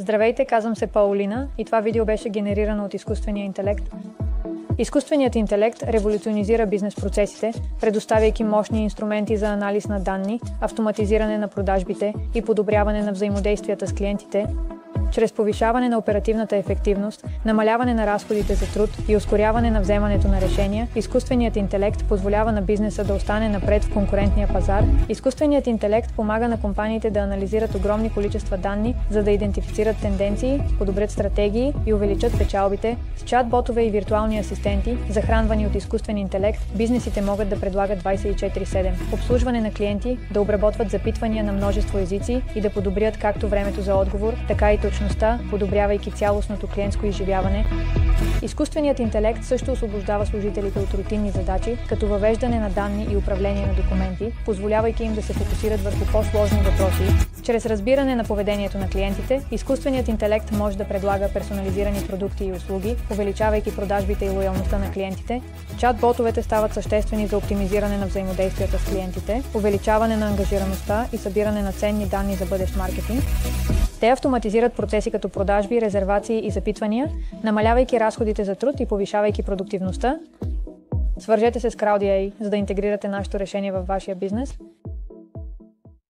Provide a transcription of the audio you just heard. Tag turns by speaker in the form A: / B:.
A: Здравейте, казвам се Паулина и това видео беше генерирано от изкуствения интелект. Изкуственият интелект революционизира бизнес процесите, предоставяйки мощни инструменти за анализ на данни, автоматизиране на продажбите и подобряване на взаимодействията с клиентите, чрез повишаване на оперативната ефективност, намаляване на разходите за труд и ускоряване на вземането на решения. Изкуственият интелект позволява на бизнеса да остане напред в конкурентния пазар. Изкуственият интелект помага на компаниите да анализират огромни количества данни, за да идентифицират тенденции, подобрят стратегии и увеличат печалбите. С чат-ботове и виртуални асистенти, захранвани от изкуствен интелект, бизнесите могат да предлагат 24/7 обслужване на клиенти, да обработват запитвания на множество езици и да подобрят както времето за отговор, така и точността, подобрявайки цялостното клиентско изживяване. Изкуственият интелект също освобождава служителите от рутинни задачи, като въвеждане на данни и управление на документи, позволявайки им да се фокусират върху по-сложни въпроси. Чрез разбиране на поведението на клиентите, изкуственият интелект може да предлага персонализирани продукти и услуги, увеличавайки продажбите и лоялността на клиентите. Чат-ботовете стават съществени за оптимизиране на взаимодействията с клиентите, увеличаване на ангажираността и събиране на ценни данни за бъдещ маркетинг. Те автоматизират процеси като продажби, резервации и запитвания, намалявайки разходите за труд и повишавайки продуктивността. Свържете се с Crowd.ai, за да интегрирате нашето решение във вашия бизнес.